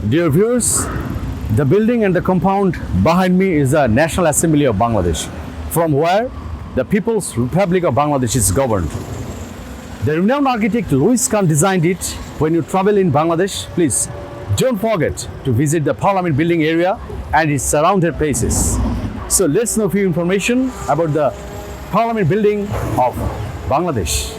Dear viewers, the building and the compound behind me is the National Assembly of Bangladesh, from where the People's Republic of Bangladesh is governed. The renowned architect Louis Kahn designed it. When you travel in Bangladesh, please don't forget to visit the Parliament building area and its surrounding places. So let's know few information about the Parliament building of Bangladesh.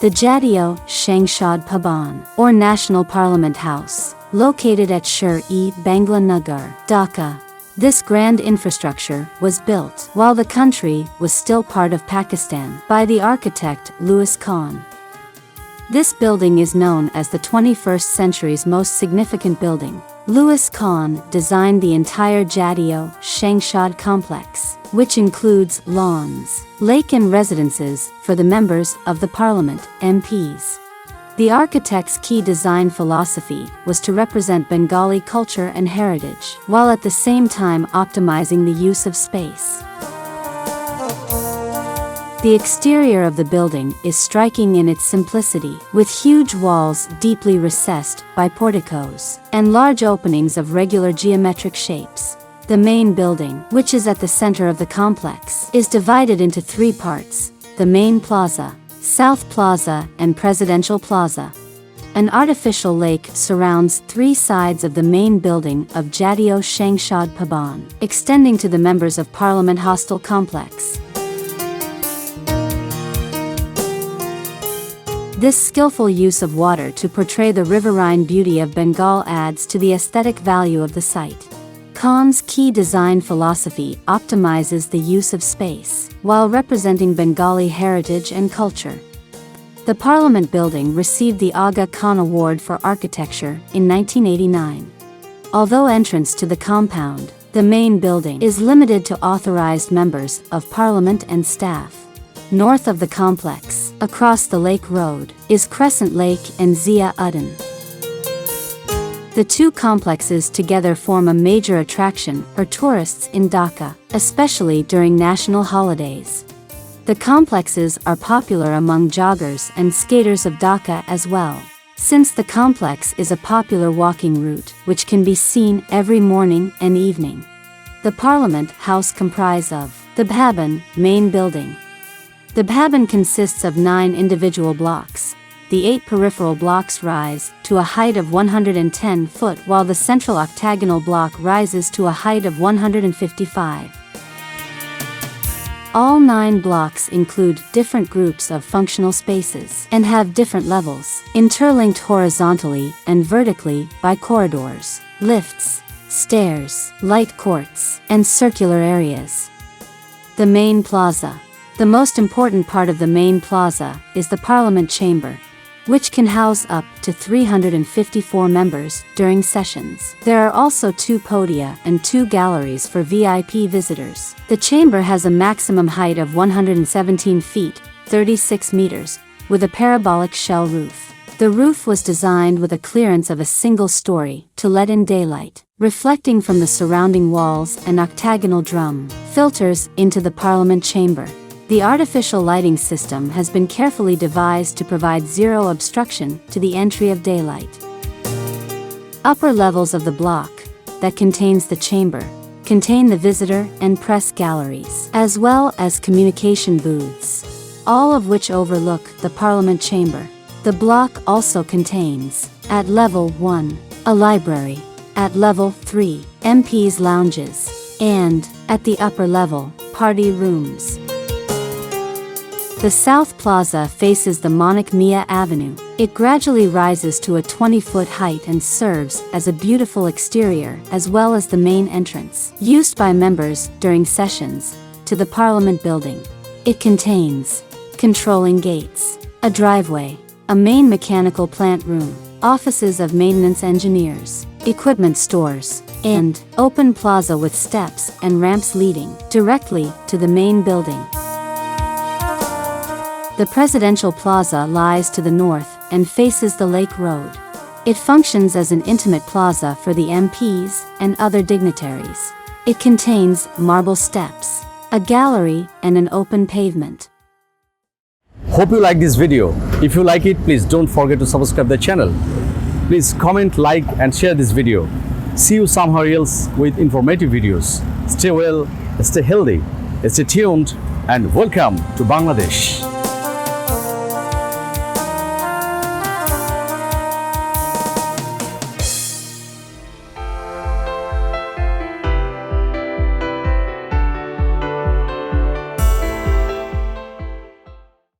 The Jatiyo Shangshod Bhhaban, or National Parliament House, located at Sher, Bangla Nagar, Dhaka. This grand infrastructure was built while the country was still part of Pakistan by the architect Louis Kahn. This building is known as the 21st century's most significant building. Louis Kahn designed the entire Jatiyo Shangshod complex, which includes lawns, lake and residences for the members of the parliament, MPs. The architect's key design philosophy was to represent Bengali culture and heritage, while at the same time optimizing the use of space. The exterior of the building is striking in its simplicity, with huge walls deeply recessed by porticoes, and large openings of regular geometric shapes. The main building, which is at the center of the complex, is divided into three parts: the Main Plaza, South Plaza, and Presidential Plaza. An artificial lake surrounds three sides of the main building of Jatiyo Shangshod Bhhaban, extending to the Members of Parliament hostel complex. This skillful use of water to portray the riverine beauty of Bengal adds to the aesthetic value of the site. Kahn's key design philosophy optimizes the use of space, while representing Bengali heritage and culture. The Parliament building received the Aga Khan Award for Architecture in 1989. Although entrance to the compound, the main building is limited to authorized members of Parliament and staff. North of the complex, across the Lake Road, is Crescent Lake and Zia Uddin. The two complexes together form a major attraction for tourists in Dhaka, especially during national holidays. The complexes are popular among joggers and skaters of Dhaka as well, since the complex is a popular walking route which can be seen every morning and evening. The Parliament House comprises of the Bhhaban main building. The Bhhaban consists of 9 individual blocks. The 8 peripheral blocks rise to a height of 110 foot, while the central octagonal block rises to a height of 155. All 9 blocks include different groups of functional spaces and have different levels, interlinked horizontally and vertically by corridors, lifts, stairs, light courts, and circular areas. The Main Plaza. The most important part of the Main Plaza is the Parliament Chamber, which can house up to 354 members during sessions. There are also 2 podia and 2 galleries for VIP visitors. The chamber has a maximum height of 117 feet, 36 meters, with a parabolic shell roof. The roof was designed with a clearance of a single story to let in daylight, reflecting from the surrounding walls and octagonal drum filters into the Parliament chamber. The artificial lighting system has been carefully devised to provide zero obstruction to the entry of daylight. Upper levels of the block, that contains the chamber, contain the visitor and press galleries, as well as communication booths, all of which overlook the Parliament chamber. The block also contains, at level 1, a library, at level 3, MPs' lounges, and, at the upper level, party rooms. The South Plaza faces the Manik Mia Avenue. It gradually rises to a 20-foot height and serves as a beautiful exterior as well as the main entrance, used by members during sessions, to the Parliament building. It contains controlling gates, a driveway, a main mechanical plant room, offices of maintenance engineers, equipment stores, and open plaza with steps and ramps leading directly to the main building. The Presidential Plaza lies to the north and faces the Lake Road. It functions as an intimate plaza for the MPs and other dignitaries. It contains marble steps, a gallery, and an open pavement. hope you like this video. If you like it, please don't forget to subscribe the channel. Please comment, like and share this video. See you somewhere else with informative videos. Stay well, stay healthy, stay tuned and welcome to Bangladesh.